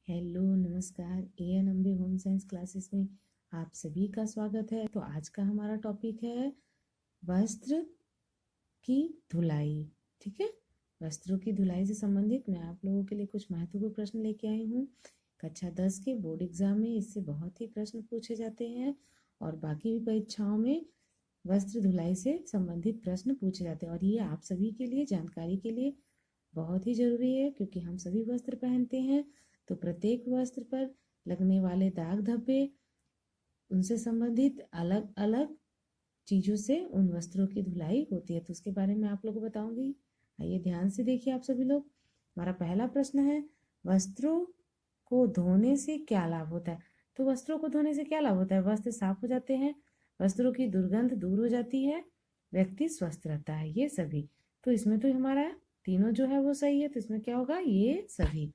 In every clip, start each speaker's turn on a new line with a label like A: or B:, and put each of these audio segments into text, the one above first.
A: Hello नमस्कार। ANMB home science classes में आप सभी का स्वागत है। तो आज का हमारा टॉपिक है वस्त्र की धुलाई। ठीक है, वस्त्रों की धुलाई से संबंधित मैं आप लोगों के लिए कुछ महत्वपूर्ण प्रश्न लेके आई हूँ। कक्षा 10 के बोर्ड एग्जाम में इससे बहुत ही प्रश्न पूछे जाते हैं और बाकी भी परीक्षाओं में वस्त्र धुलाई से संबंधित प्रश्न पूछे जाते हैं और ये आप सभी के लिए जानकारी के लिए बहुत ही जरूरी है, क्योंकि हम सभी वस्त्र पहनते हैं। तो प्रत्येक वस्त्र पर लगने वाले दाग धब्बे, उनसे संबंधित अलग अलग चीज़ों से उन वस्त्रों की धुलाई होती है, तो उसके बारे में आप लोगों को बताऊंगी। आइए ध्यान से देखिए आप सभी लोग। हमारा पहला प्रश्न है, वस्त्रों को धोने से क्या लाभ होता है। तो वस्त्रों को धोने से क्या लाभ होता है? वस्त्र साफ हो जाते हैं, वस्त्रों की दुर्गंध दूर हो जाती है, व्यक्ति स्वस्थ रहता है, ये सभी। तो इसमें तो हमारा तीनों जो है वो सही है, तो इसमें क्या होगा? ये सभी।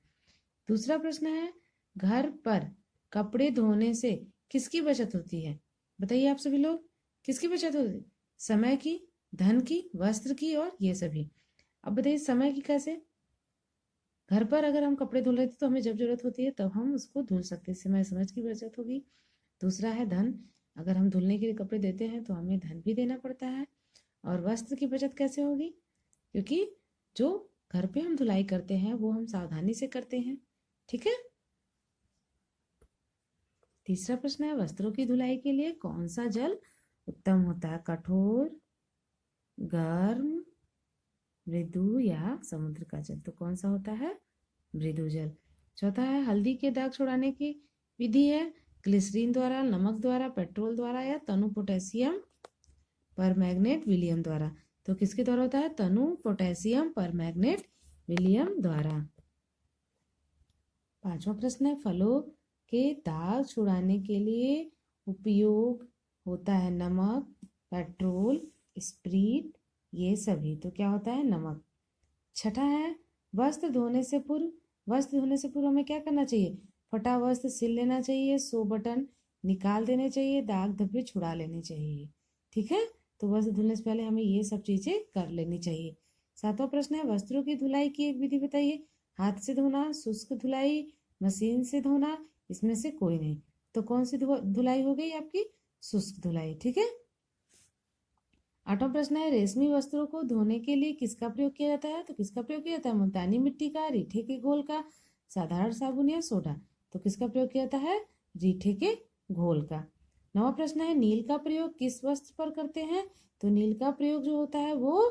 A: दूसरा प्रश्न है, घर पर कपड़े धोने से किसकी बचत होती है? बताइए आप सभी लोग, किसकी बचत होती है? समय की, धन की, वस्त्र की और ये सभी। अब बताइए समय की कैसे? घर पर अगर हम कपड़े धुल रहे थे तो हमें जब जरूरत होती है तब हम उसको धुल सकते हैं, समय समझ की बचत होगी। दूसरा है धन, अगर हम धुलने के लिए कपड़े देते हैं तो हमें धन भी देना पड़ता है। और वस्त्र की बचत कैसे होगी? क्योंकि जो घर पे हम धुलाई करते हैं वो हम सावधानी से करते हैं। ठीक है। तीसरा प्रश्न है, वस्त्रों की धुलाई के लिए कौन सा जल उत्तम होता है? कठोर, गर्म, मृदु या समुद्र का जल? तो कौन सा होता है? मृदु जल। चौथा है, हल्दी के दाग छुड़ाने की विधि है ग्लिसरीन द्वारा, नमक द्वारा, पेट्रोल द्वारा या तनु पोटेशियम परमैंगनेट विलियम द्वारा? तो किसके द्वारा होता है? तनु पोटेशियम परमैंगनेट विलियम द्वारा। पांचवा प्रश्न है, फलों के दाग छुड़ाने के लिए उपयोग होता है नमक, पेट्रोल, स्प्रीट, ये सभी। तो क्या होता है? नमक। छठा है, वस्त्र धोने से पूर्व हमें क्या करना चाहिए? फटा वस्त्र सिल लेना चाहिए, 100 बटन निकाल देने चाहिए, दाग धब्बे छुड़ा लेने चाहिए। ठीक है, तो वस्त्र धुलने से पहले हमें ये सब चीजें कर लेनी चाहिए। सातवां प्रश्न है, वस्त्रों की धुलाई की एक विधि बताइए। हाथ से धोना, शुष्क धुलाई, मशीन से धोना, इसमें से कोई नहीं। तो कौन सी धुलाई हो गई आपकी? शुष्क धुलाई। ठीक है। आठवां प्रश्न है, रेशमी वस्त्रों को धोने के लिए किसका प्रयोग किया जाता है? तो किसका प्रयोग किया जाता है? मुल्तानी मिट्टी का, रीठे के घोल का, साधारण साबुन या सोडा? तो किसका प्रयोग किया जाता है? रीठे के घोल का। नवा प्रश्न है, नील का प्रयोग किस वस्त्र पर करते हैं? तो नील का प्रयोग जो होता है वो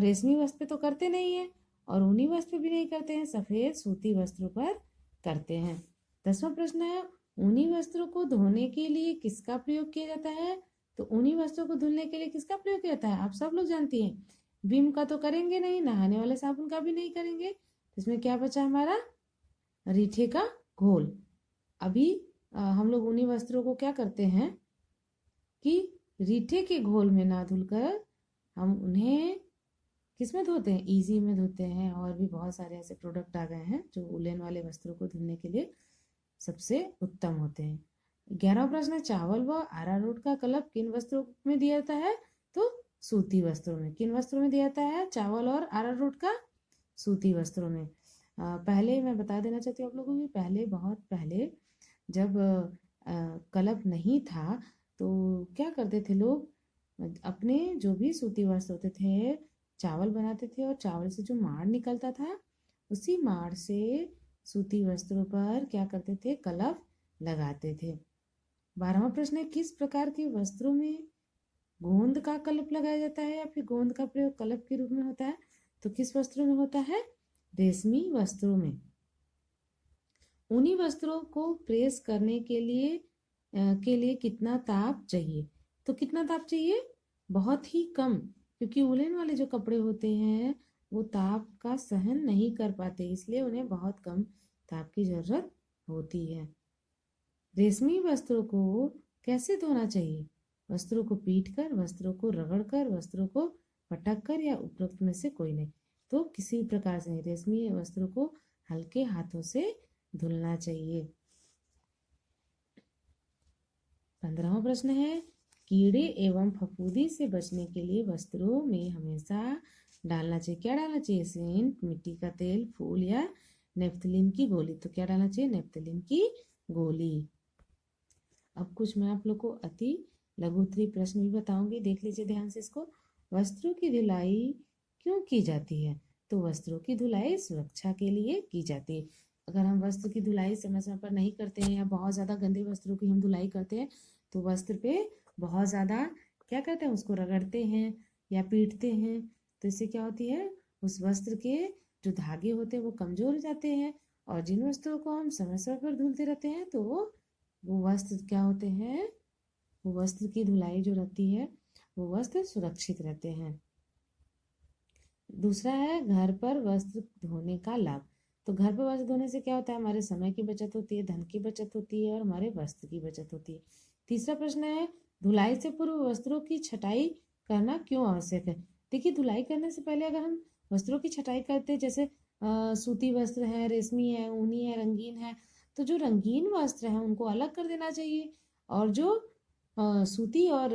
A: रेशमी वस्त्र पे तो करते नहीं है और ऊनी वस्त्र पे भी नहीं करते हैं, सफेद सूती वस्त्रों पर करते हैं। 10वां प्रश्न है, ऊनी वस्त्रों को धोने के लिए किसका प्रयोग किया जाता है? तो ऊनी वस्त्रों को धुलने के लिए किसका प्रयोग किया जाता है? आप सब लोग जानती हैं, विम का तो करेंगे नहीं, नहाने वाले साबुन का भी नहीं करेंगे। इसमें क्या बचा हमारा? रीठे का घोल। अभी हम लोग ऊनी वस्त्रों को क्या करते हैं कि रीठे के घोल में ना धुलकर हम उन्हें किसमें धोते हैं? इजी में धोते हैं। और भी बहुत सारे ऐसे प्रोडक्ट आ गए हैं जो उलेन वाले वस्त्रों को धुलने के लिए सबसे उत्तम होते हैं। 11वां प्रश्न है, चावल व अरारोट का कलप किन वस्त्रों में दिया जाता है? तो सूती वस्त्रों में। किन वस्त्रों में दिया जाता है चावल और अरारोट का? सूती वस्त्रों में। पहले मैं बता देना चाहती हूँ आप लोगों को, पहले बहुत पहले जब कलप नहीं था तो क्या करते थे लोग? अपने जो भी सूती वस्त्र होते थे, चावल बनाते थे और चावल से जो माड़ निकलता था उसी माड़ से सूती वस्त्रों पर क्या करते थे? कलप लगाते थे। 12वां प्रश्न है, किस प्रकार के वस्त्रों में गोंद का कलप लगाया जाता है या फिर गोंद का प्रयोग कलप के रूप में होता है? तो किस वस्त्रों में होता है? रेशमी वस्त्रों में। ऊनी वस्त्रों को प्रेस करने के लिए कितना ताप चाहिए? तो कितना ताप चाहिए? बहुत ही कम, क्योंकि उलेन वाले जो कपड़े होते हैं वो ताप का सहन नहीं कर पाते, इसलिए उन्हें बहुत कम ताप की जरूरत होती है। रेशमी वस्त्रों को कैसे धोना चाहिए? वस्त्रों को पीट कर, वस्त्रों को रगड़ कर, वस्त्रों को पटक कर या उपरोक्त में से कोई नहीं। तो किसी प्रकार से रेशमी वस्त्रों को हल्के हाथों से धुलना चाहिए। 15वां प्रश्न है, कीड़े एवं फफूंदी से बचने के लिए वस्त्रों में हमेशा डालना चाहिए, क्या डालना चाहिए? सेंट, मिट्टी का तेल, फूल या नेफ्थलीन की गोली। तो क्या डालना चाहिए? नेफ्थलीन की गोली। अब कुछ मैं आप लोग को अति लघु उत्तरीय प्रश्न भी बताऊंगी, देख लीजिए ध्यान से इसको। वस्त्रों की धुलाई क्यों की जाती है? तो वस्त्रों की धुलाई सुरक्षा के लिए की जाती है। अगर हम वस्त्र की धुलाई समय समय पर नहीं करते हैं या बहुत ज़्यादा गंदे वस्त्रों की हम धुलाई करते हैं तो वस्त्र पे बहुत ज़्यादा क्या करते हैं, उसको रगड़ते हैं या पीटते हैं, तो इससे क्या होती है, उस वस्त्र के जो धागे होते हैं वो कमजोर हो जाते हैं। और जिन वस्त्रों को हम समय समय पर धुलते रहते हैं तो वो वस्त्र क्या होते हैं, वो वस्त्र की धुलाई जो रहती है वो वस्त्र सुरक्षित रहते हैं। दूसरा है घर पर वस्त्र धोने का लाभ। तो घर पर वस्त्र धोने से क्या होता है, हमारे समय की बचत होती है, धन की बचत होती है और हमारे वस्त्र की बचत होती है। तीसरा प्रश्न है धुलाई से पूर्व वस्त्रों की छटाई करना क्यों आवश्यक है? देखिए धुलाई करने से पहले अगर हम वस्त्रों की छटाई करते हैं, जैसे सूती वस्त्र है, रेशमी है, ऊनी है, रंगीन है, तो जो रंगीन वस्त्र है उनको अलग कर देना चाहिए और जो सूती और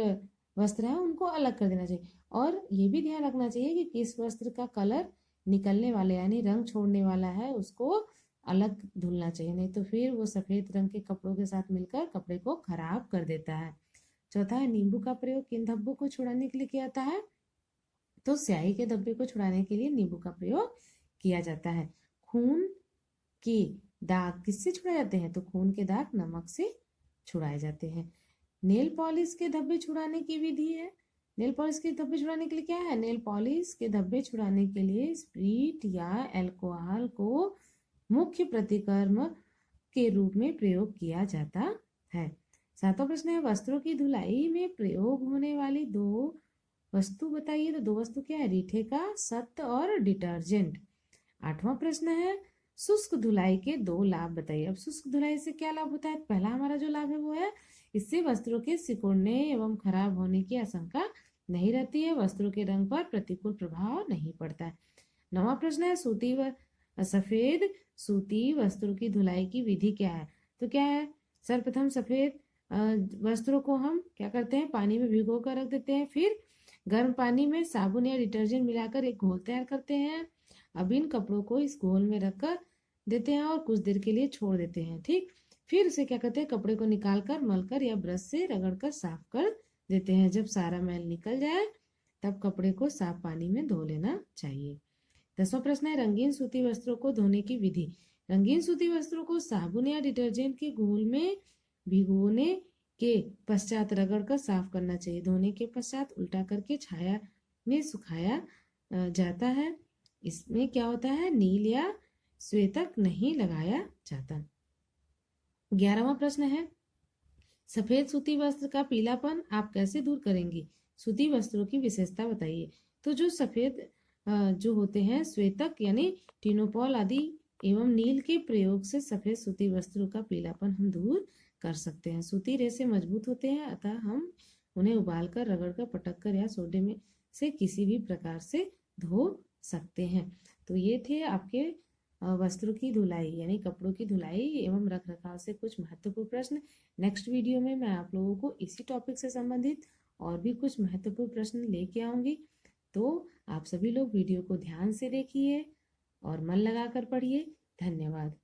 A: वस्त्र है उनको अलग कर देना चाहिए। और ये भी ध्यान रखना चाहिए कि किस वस्त्र का कलर निकलने वाले यानी रंग छोड़ने वाला है उसको अलग धुलना चाहिए, नहीं तो फिर वो सफेद रंग के कपड़ों के साथ मिलकर कपड़े को खराब कर देता है। चौथा है नींबू का प्रयोग किन धब्बों को छुड़ाने के लिए किया जाता है? तो स्याही के धब्बे को छुड़ाने के लिए नींबू का प्रयोग किया जाता है। खून के दाग किससे छुड़ाए जाते हैं? तो खून के दाग नमक से छुड़ाए जाते हैं। नेल पॉलिश के धब्बे छुड़ाने की विधि है। नेल पॉलिश के धब्बे छुड़ाने के लिए क्या है? नेल पॉलिश के धब्बे छुड़ाने के लिए स्प्रिट या अल्कोहल को मुख्य प्रतिक्रम के रूप में प्रयोग किया जाता है। सातवां प्रश्न है वस्त्रों की धुलाई में प्रयोग होने वाली दो वस्तु बताइए। तो दो वस्तु क्या है? रीठे का सत्त और डिटर्जेंट। आठवां प्रश्न है शुष्क धुलाई के दो लाभ बताइए। अब शुष्क धुलाई से क्या लाभ होता है? पहला हमारा जो लाभ है वो है इससे वस्त्रों के सिकुड़ने एवं खराब होने की आशंका नहीं रहती है, वस्त्रों के रंग पर प्रतिकूल प्रभाव नहीं पड़ता है। नवा प्रश्न है सूती व सफेद सूती वस्त्रों की धुलाई की विधि क्या है? तो क्या है, सर्वप्रथम सफेद वस्त्रों को हम क्या करते हैं, पानी में भिगो कर रख देते हैं, फिर गर्म पानी में साबुन या डिटर्जेंट मिलाकर एक घोल तैयार करते हैं। अब इन कपड़ों को इस घोल में रखकर देते हैं और कुछ देर के लिए छोड़ देते हैं। ठीक, फिर उसे क्या करते हैं, कपड़े को निकाल कर मलकर या ब्रश से रगड़कर साफ कर देते हैं। जब सारा मैल निकल जाए तब कपड़े को साफ पानी में धो लेना चाहिए। 10वां प्रश्न है रंगीन सूती वस्त्रों को धोने की विधि। रंगीन सूती वस्त्रों को साबुन या डिटर्जेंट के घोल में भिगोने के पश्चात रगड़कर साफ करना चाहिए। धोने के पश्चात उल्टा करके छाया में सुखाया जाता है। इसमें क्या होता है, नील या श्वेतक नहीं लगाया जाता। 11वां प्रश्न है सफेद सूती वस्त्र का पीलापन आप कैसे दूर करेंगी? सूती वस्त्रों की विशेषता बताइए। तो जो सफेद जो होते हैं श्वेतक यानी टिनोपॉल आदि एवं नील के प्रयोग से सफेद सूती वस्त्रों का पीलापन हम दूर कर सकते हैं। सूती रेशे मजबूत होते हैं, अतः हम उन्हें उबालकर, रगड़कर, पटककर या सोडे में से किसी भी प्रकार से धो सकते हैं। तो ये थे आपके वस्त्रों की धुलाई यानी कपड़ों की धुलाई एवं रख रखाव से कुछ महत्वपूर्ण प्रश्न। नेक्स्ट वीडियो में मैं आप लोगों को इसी टॉपिक से संबंधित और भी कुछ महत्वपूर्ण प्रश्न लेके आऊंगी। तो आप सभी लोग वीडियो को ध्यान से देखिए और मन लगाकर पढ़िए। धन्यवाद।